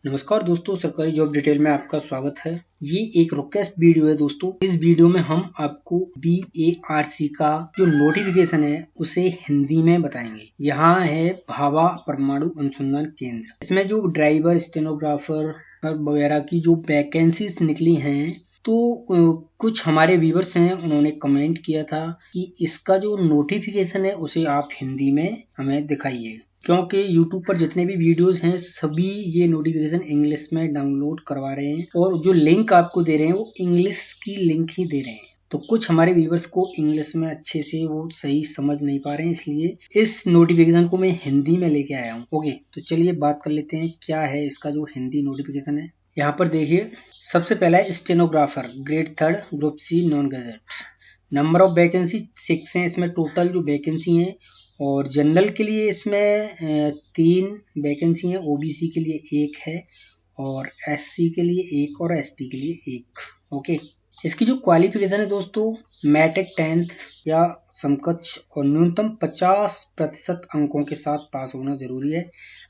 नमस्कार दोस्तों, सरकारी जॉब डिटेल में आपका स्वागत है। ये एक रिक्वेस्ट वीडियो है दोस्तों। इस वीडियो में हम आपको BARC का जो नोटिफिकेशन है उसे हिंदी में बताएंगे। यहाँ है भाभा परमाणु अनुसंधान केंद्र। इसमें जो ड्राइवर, स्टेनोग्राफर वगैरह की जो वैकेंसीज निकली हैं, तो कुछ हमारे व्यूवर्स हैं, उन्होंने कमेंट किया था कि इसका जो नोटिफिकेशन है उसे आप हिंदी में हमें दिखाइए, क्योंकि YouTube पर जितने भी वीडियोस हैं सभी ये नोटिफिकेशन इंग्लिश में डाउनलोड करवा रहे हैं और जो लिंक आपको दे रहे हैं वो इंग्लिश की लिंक ही दे रहे हैं। तो कुछ हमारे व्यूवर्स को इंग्लिश में अच्छे से वो सही समझ नहीं पा रहे हैं, इसलिए इस नोटिफिकेशन को मैं हिंदी में लेके आया हूँ। ओके, तो चलिए बात कर लेते हैं क्या है इसका जो हिंदी नोटिफिकेशन है। यहाँ पर देखिए, सबसे पहला है stenographer grade 3 group C non gazette. Number of vacancy 6 हैं इसमें टोटल जो वैकेंसी हैं, और जनरल के लिए इसमें 3 वैकेंसी हैं, OBC के लिए 1 है और SC के लिए 1 और ST के लिए 1। ओके, इसकी जो क्वालिफिकेशन है दोस्तों, मैट्रिक 10th या समकक्ष और न्यूनतम 50% अंकों के साथ पास होना जरूरी है।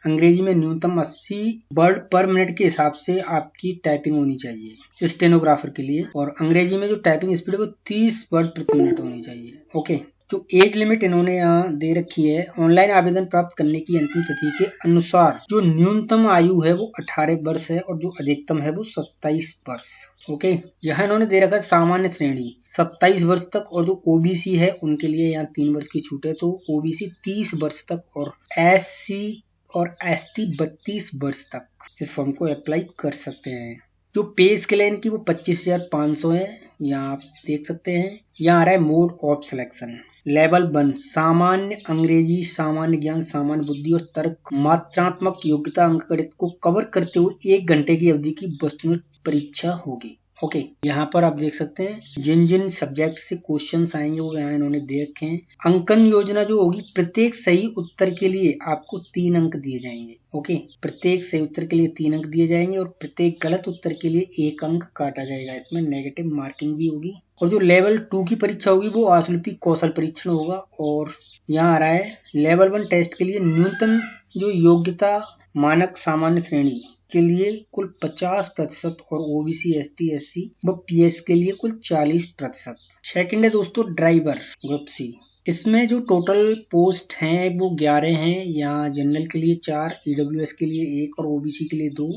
अंग्रेजी में न्यूनतम 80 वर्ड पर मिनट के हिसाब से आपकी टाइपिंग होनी चाहिए स्टेनोग्राफर के लिए, और अंग्रेजी में जो टाइपिंग स्पीड है वो 30 वर्ड प्रति मिनट होनी चाहिए। ओके, जो एज लिमिट इन्होंने यहाँ दे रखी है, ऑनलाइन आवेदन प्राप्त करने की अंतिम तिथि के अनुसार जो न्यूनतम आयु है वो 18 वर्ष है और जो अधिकतम है वो 27 वर्ष। ओके, यहाँ इन्होंने दे रखा है सामान्य श्रेणी 27 वर्ष तक, और जो OBC है उनके लिए यहाँ 3 वर्ष की छूट है, तो OBC 30 वर्ष तक और SC और ST 32 वर्ष तक इस फॉर्म को अप्लाई कर सकते हैं। जो पे स्केल है इनकी वो 25,500 है, यहाँ आप देख सकते हैं। यहाँ आ रहा है मोड ऑफ सिलेक्शन। लेवल 1 सामान्य अंग्रेजी, सामान्य ज्ञान, सामान्य बुद्धि और तर्क, मात्रात्मक योग्यता अंकगणित को कवर करते हुए 1 घंटे की अवधि की वस्तुनिष्ठ परीक्षा होगी। ओके, यहाँ पर आप देख सकते हैं जिन जिन सब्जेक्ट से क्वेश्चंस आएंगे वो यहाँ इन्होंने दे रखे हैं। अंकन योजना जो होगी, प्रत्येक सही उत्तर के लिए आपको 3 अंक दिए जाएंगे। ओके, प्रत्येक सही उत्तर के लिए 3 अंक दिए जाएंगे और प्रत्येक गलत उत्तर के लिए 1 अंक काटा जाएगा। इसमें नेगेटिव मार्किंग भी होगी। और जो लेवल 2 की परीक्षा होगी वो आशुलिपि कौशल परीक्षण होगा। और यहाँ आ रहा है लेवल 1 टेस्ट के लिए न्यूनतम जो योग्यता मानक सामान्य श्रेणी के लिए कुल 50% और OBC, ST, SC व PS के लिए कुल 40%। सेकंड है दोस्तों ड्राइवर ग्रुप C। इसमें जो टोटल पोस्ट हैं वो 11 हैं। यहाँ जनरल के लिए 4, EWS के लिए 1 और OBC के लिए 2,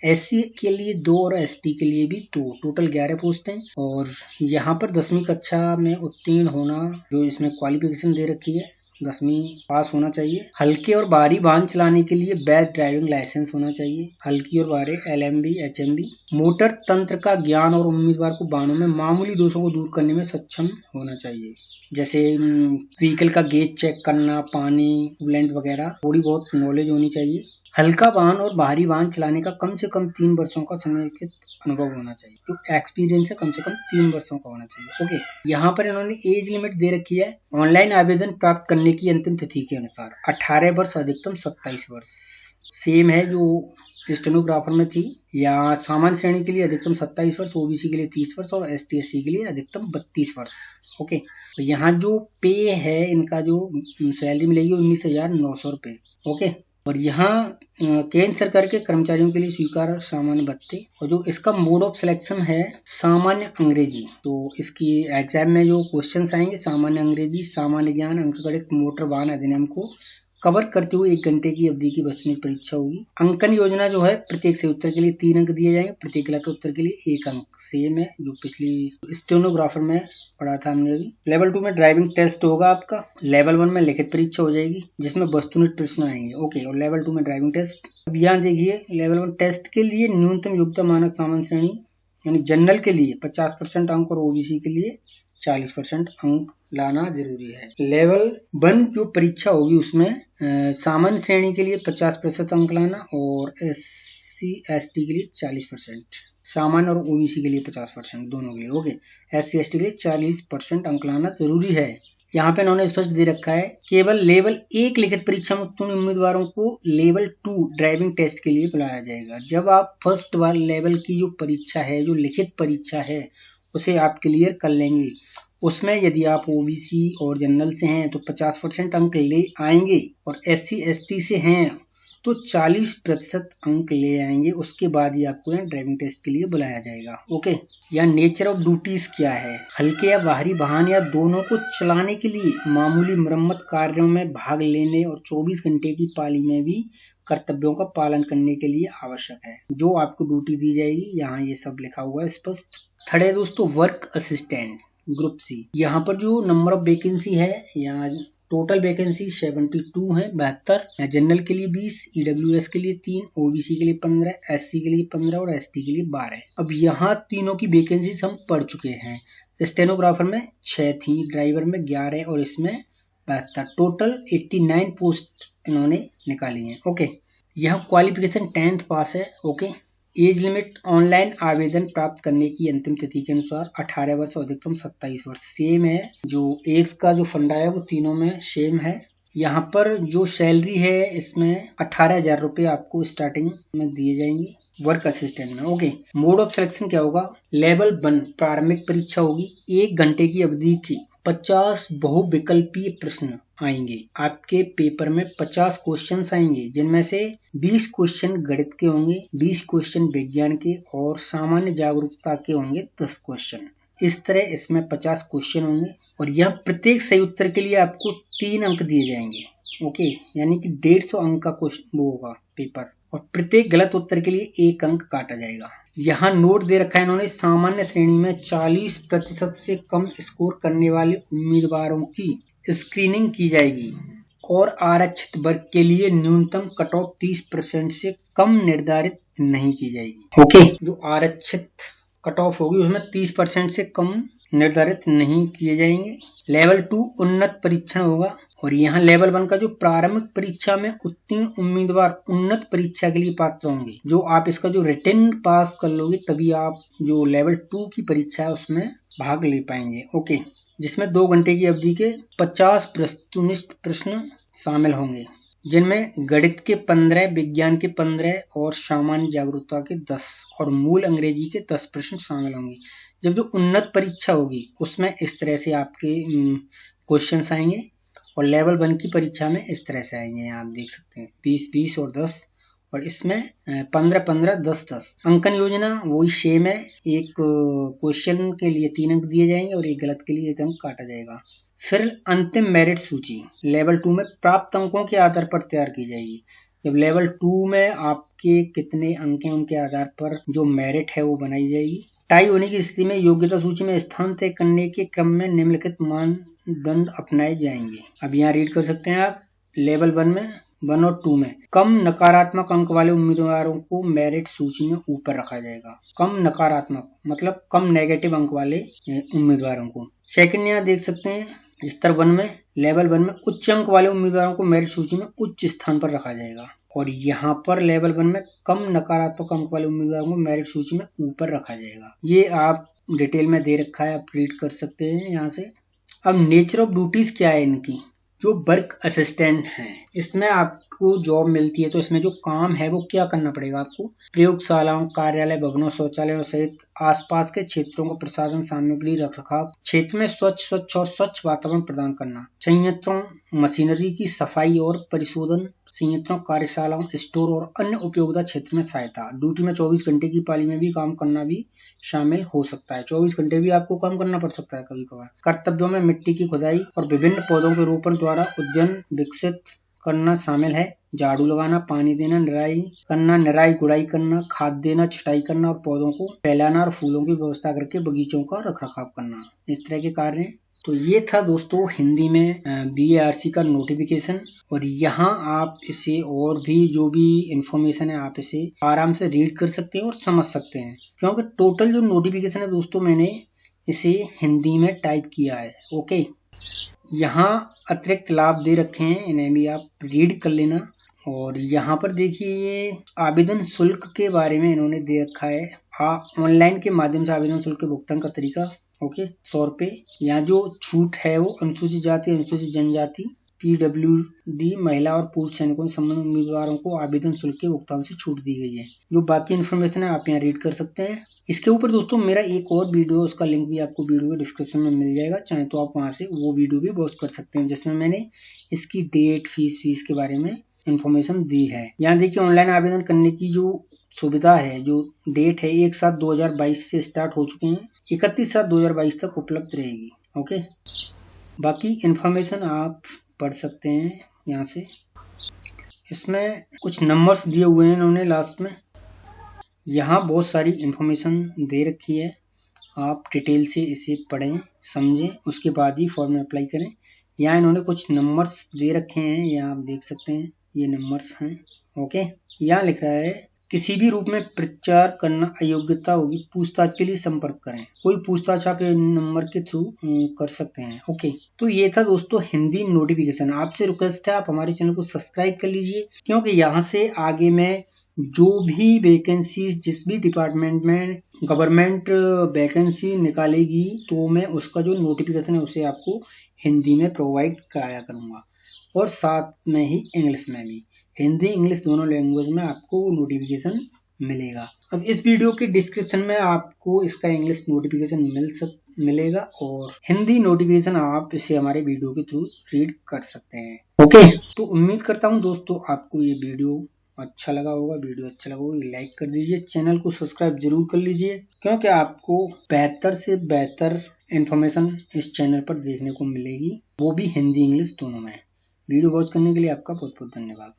SC के लिए 2 और ST के लिए भी 2, टोटल 11 पोस्ट हैं। और यहाँ पर 10वीं कक्षा में उत्तीर्ण होना जो इसमें क्वालिफिकेशन दे रखी है, 10वीं पास होना चाहिए। हल्के और भारी वाहन चलाने के लिए वैध ड्राइविंग लाइसेंस होना चाहिए। हल्की और भारी LMB, HMB। मोटर तंत्र का ज्ञान और उम्मीदवार को वाहनों में मामूली दोषों को दूर करने में सक्षम होना चाहिए, जैसे व्हीकल का गेज चेक करना, पानी, कूलेंट वगैरह, थोड़ी बहुत नॉलेज होनी चाहिए। हल्का वाहन और भारी वाहन चलाने का कम से कम 3 वर्षों का समेकित अनुभव होना चाहिए। जो एक्सपीरियंस है कम से कम 3 वर्षों का होना चाहिए। ओके, यहाँ पर इन्होंने एज लिमिट दे रखी है ऑनलाइन आवेदन प्राप्त करने की अंतिम तिथि के अनुसार 18 वर्ष, अधिकतम 27 वर्ष। सेम है जो स्टेनोग्राफर में थी। या सामान्य श्रेणी के लिए अधिकतम 27 वर्ष, OBC के लिए 30 वर्ष और ST, SC के लिए अधिकतम 32 वर्ष। ओके, तो यहाँ जो पे है इनका जो सैलरी मिलेगी 19,900 रुपये। ओके, और यहाँ केंद्र सरकार के कर्मचारियों के लिए स्वीकार सामान्य भत्ते। और जो इसका मोड ऑफ सिलेक्शन है सामान्य अंग्रेजी, तो इसकी एग्जाम में जो क्वेश्चंस आएंगे सामान्य अंग्रेजी, सामान्य ज्ञान, अंकगणित, मोटर वाहन अधिनियम को कवर करते हुए 1 घंटे की अवधि की वस्तुनिष्ठ परीक्षा होगी। अंकन योजना जो है, प्रत्येक सही उत्तर के लिए 3 अंक दिए जाएंगे, प्रत्येक गलत उत्तर के लिए 1 अंक। सेम है जो पिछली स्टेनोग्राफर में पढ़ा था हमने अभी। लेवल 2 में ड्राइविंग टेस्ट होगा आपका। लेवल 1 में लिखित परीक्षा हो जाएगी जिसमें वस्तुनिष्ठ प्रश्न आएंगे। ओके, और लेवल 2 में ड्राइविंग टेस्ट। अब यहाँ देखिए, लेवल 1 टेस्ट के लिए न्यूनतम योग्यता मानक सामान्य श्रेणी यानी जनरल के लिए 50% अंक और OBC के लिए 40% अंक लाना जरूरी है। लेवल 1 जो परीक्षा होगी उसमें सामान्य श्रेणी के लिए 50% अंक लाना और SC, ST के लिए 40%, सामान्य और OBC के लिए 50%, दोनों के लिए। ओके, SC, ST के लिए 40% अंक लाना जरूरी है। यहाँ पे इन्होंने स्पष्ट दे रखा है केवल लेवल 1 लिखित परीक्षा में उत्तीर्ण उम्मीदवारों को लेवल 2 ड्राइविंग टेस्ट के लिए बुलाया जाएगा। जब आप फर्स्ट वाले लेवल की जो परीक्षा है, जो लिखित परीक्षा है, उसे आप क्लियर कर लेंगे, उसमें यदि आप OBC और जनरल से हैं तो 50% अंक ले आएंगे, और SC, ST से हैं तो 40% अंक ले आएंगे, उसके बाद ही आपको यहाँ ड्राइविंग टेस्ट के लिए बुलाया जाएगा। ओके, या नेचर ऑफ ड्यूटीज क्या है, हल्के या बाहरी वाहन या दोनों को चलाने के लिए मामूली मरम्मत कार्यों में भाग लेने और 24 घंटे की पाली में भी कर्तव्यों का पालन करने के लिए आवश्यक है। जो आपको ड्यूटी दी जाएगी यहाँ ये सब लिखा हुआ है स्पष्ट। थर्ड है दोस्तों वर्क असिस्टेंट ग्रुप सी। यहाँ पर जो नंबर ऑफ वैकेंसी है, यहाँ टोटल वैकेंसी 72 है, 72। जनरल के लिए 20, ईडब्ल्यूएस के लिए 3, ओबीसी के लिए 15, एससी के लिए 15 और एसटी के लिए 12। अब यहाँ तीनों की वैकेंसी हम पढ़ चुके हैं। स्टेनोग्राफर में 6 थी, ड्राइवर में 11 और इसमें 72। टोटल 89 पोस्ट इन्होंने निकाली है। ओके, यह क्वालिफिकेशन 10th पास है। ओके, एज लिमिट ऑनलाइन आवेदन प्राप्त करने की अंतिम तिथि के अनुसार 18 वर्ष और अधिकतम 27 वर्ष सेम है। जो एज का जो फंडा है वो तीनों में सेम है। यहाँ पर जो सैलरी है इसमें 18,000 रुपये आपको स्टार्टिंग में दिए जाएंगे वर्क असिस्टेंट में। ओके, मोड ऑफ सिलेक्शन क्या होगा, लेवल 1 प्रारंभिक परीक्षा होगी, 1 घंटे की अवधि की 50 बहुविकल्पीय प्रश्न आएंगे। आपके पेपर में 50 क्वेश्चंस आएंगे, जिनमें से 20 क्वेश्चन गणित के होंगे, 20 क्वेश्चन विज्ञान के और सामान्य जागरूकता के होंगे 10 क्वेश्चन। इस तरह इसमें 50 क्वेश्चन होंगे और यह प्रत्येक सही उत्तर के लिए आपको 3 अंक दिए जाएंगे। ओके, यानी कि 150 अंक का क्वेश्चन वो होगा पेपर, और प्रत्येक गलत उत्तर के लिए 1 अंक काटा जाएगा। यहाँ नोट दे रखा है इन्होंने, सामान्य श्रेणी में 40% से कम स्कोर करने वाले उम्मीदवारों की स्क्रीनिंग की जाएगी और आरक्षित वर्ग के लिए न्यूनतम कट ऑफ 30% से कम निर्धारित नहीं की जाएगी। ओके, जो आरक्षित कट ऑफ होगी उसमें 30% से कम निर्धारित नहीं किए जाएंगे। लेवल 2 उन्नत परीक्षण होगा और यहाँ लेवल 1 का जो प्रारंभिक परीक्षा में उत्तीर्ण उम्मीदवार उन्नत परीक्षा के लिए पात्र होंगे। जो आप इसका जो रिटन पास कर लोगे तभी आप जो लेवल 2 की परीक्षा है उसमें भाग ले पाएंगे। ओके, जिसमें 2 घंटे की अवधि के 50 वस्तुनिष्ठ प्रश्न शामिल होंगे, जिनमें गणित के 15, विज्ञान के 15 और सामान्य जागरूकता के 10 और मूल अंग्रेजी के 10 प्रश्न शामिल होंगे। जब जो उन्नत परीक्षा होगी उसमें इस तरह से आपके क्वेश्चंस आएंगे और लेवल 1 की परीक्षा में इस तरह से आएंगे। आप देख सकते हैं 20-20 और 10, और इसमें 15-15, 10-10। अंकन योजना वही सेम है, एक क्वेश्चन के लिए 3 अंक दिए जाएंगे और एक गलत के लिए 1 अंक काटा जाएगा। फिर अंतिम मेरिट सूची लेवल 2 में प्राप्त अंकों के आधार पर तैयार की जाएगी। जब लेवल 2 में आपके कितने अंक हैं उनके आधार पर जो मेरिट है वो बनाई जाएगी। टाई होने की स्थिति में योग्यता सूची में स्थान तय करने के क्रम में निम्नलिखित मानदंड अपनाए जाएंगे। अब यहाँ रीड कर सकते हैं आप, लेवल 1 में 1 और 2 में कम नकारात्मक अंक वाले उम्मीदवारों को मेरिट सूची में ऊपर रखा जाएगा। कम नकारात्मक मतलब कम नेगेटिव अंक वाले उम्मीदवारों को। सेकंड यहाँ देख सकते हैं स्तर 1 में लेवल 1 में उच्च अंक वाले उम्मीदवारों को मेरिट सूची में उच्च स्थान पर रखा जाएगा, और यहाँ पर लेवल 1 में कम नकारात्मक अंक वाले उम्मीदवारों को मेरिट सूची में ऊपर रखा जाएगा। ये आप डिटेल में दे रखा है, आप रीड कर सकते हैं यहाँ से। अब नेचर ऑफ ड्यूटीज क्या है इनकी, जो वर्क असिस्टेंट हैं इसमें आपको जॉब मिलती है तो इसमें जो काम है वो क्या करना पड़ेगा आपको, प्रयोगशालाओं, कार्यालय, भवनों, शौचालयों सहित आसपास के क्षेत्रों को प्रसाधन सामग्री रख रखाव, क्षेत्र में स्वच्छ और स्वच्छ वातावरण प्रदान करना, संयंत्रों मशीनरी की सफाई और परिशोधन, संयंत्रों, कार्यशालाओं, स्टोर और अन्य उपयोगिता क्षेत्र में सहायता। ड्यूटी में 24 घंटे की पाली में भी काम करना भी शामिल हो सकता है। 24 घंटे भी आपको काम करना पड़ सकता है कभी कभार। कर्तव्यों में मिट्टी की खुदाई और विभिन्न पौधों के रोपण द्वारा उद्यान विकसित करना शामिल है। झाड़ू लगाना, पानी देना, निराई गुड़ाई करना, खाद देना, छटाई करना और पौधों को फैलाना और फूलों की व्यवस्था करके बगीचों का रखरखाव करना, इस तरह के कार्य। तो ये था दोस्तों हिंदी में BARC का नोटिफिकेशन, और यहाँ आप इसे और भी जो भी इंफॉर्मेशन है आप इसे आराम से रीड कर सकते हैं और समझ सकते हैं, क्योंकि टोटल जो नोटिफिकेशन है दोस्तों मैंने इसे हिंदी में टाइप किया है। ओके, यहाँ अतिरिक्त लाभ दे रखे हैं, इन्हें भी आप रीड कर लेना। और यहाँ पर देखिए ये आवेदन शुल्क के बारे में इन्होंने दे रखा है, ऑनलाइन के माध्यम से आवेदन शुल्क के भुगतान का तरीका। ओके, 100 रुपये। यहाँ जो छूट है वो अनुसूचित जाति, अनुसूचित जनजाति, PWD महिला और पुरुष सैनिकों से संबंधित उम्मीदवारों को आवेदन शुल्क के भुगतान से छूट दी गई है। जो बाकी इन्फॉर्मेशन है आप यहाँ रीड कर सकते हैं। इसके ऊपर दोस्तों मेरा एक और वीडियो, उसका लिंक भी आपको वीडियो के डिस्क्रिप्शन में मिल जाएगा, चाहे तो आप वहां से वो वीडियो भी वॉच कर सकते हैं, जिसमें मैंने इसकी डेट, फीस के बारे में इन्फॉर्मेशन दी है। यहाँ देखिए ऑनलाइन आवेदन करने की जो सुविधा है, जो डेट है 1/7/2022 से स्टार्ट हो चुके हैं, 31/7/2022 तक उपलब्ध रहेगी। ओके, बाकी इन्फॉर्मेशन आप पढ़ सकते हैं यहाँ से। इसमें कुछ नंबर्स दिए हुए हैं इन्होंने लास्ट में। यहाँ बहुत सारी इन्फॉर्मेशन दे रखी है, आप डिटेल से इसे पढ़ें समझें, उसके बाद ही फॉर्म में अप्लाई करें। यहाँ इन्होंने कुछ नंबर्स दे रखे हैं, यहाँ आप देख सकते हैं, ये नंबर्स हैं। ओके, यहाँ लिख रहा है किसी भी रूप में प्रचार करना अयोग्यता होगी, पूछताछ के लिए संपर्क करें। कोई पूछताछ आप नंबर के थ्रू कर सकते हैं। ओके, तो ये था दोस्तों हिंदी नोटिफिकेशन। आपसे रिक्वेस्ट है आप हमारे चैनल को सब्सक्राइब कर लीजिए, क्योंकि यहाँ से आगे में जो भी वैकेंसी जिस भी डिपार्टमेंट में गवर्नमेंट वैकेंसी निकालेगी, तो मैं उसका जो नोटिफिकेशन है उसे आपको हिंदी में प्रोवाइड कराया करूंगा, और साथ में ही इंग्लिश में भी। हिंदी इंग्लिश दोनों लैंग्वेज में आपको नोटिफिकेशन मिलेगा। अब इस वीडियो के डिस्क्रिप्शन में आपको इसका इंग्लिश नोटिफिकेशन मिलेगा, और हिंदी नोटिफिकेशन आप इसे हमारे वीडियो के थ्रू रीड कर सकते हैं। ओके, तो उम्मीद करता हूँ दोस्तों आपको ये वीडियो अच्छा लगा होगा। वीडियो अच्छा लगा होगा लाइक कर दीजिए, चैनल को सब्सक्राइब जरूर कर लीजिए, क्योंकि आपको बेहतर से बेहतर इंफॉर्मेशन इस चैनल पर देखने को मिलेगी, वो भी हिंदी इंग्लिश दोनों में। वीडियो वॉच करने के लिए आपका बहुत बहुत धन्यवाद।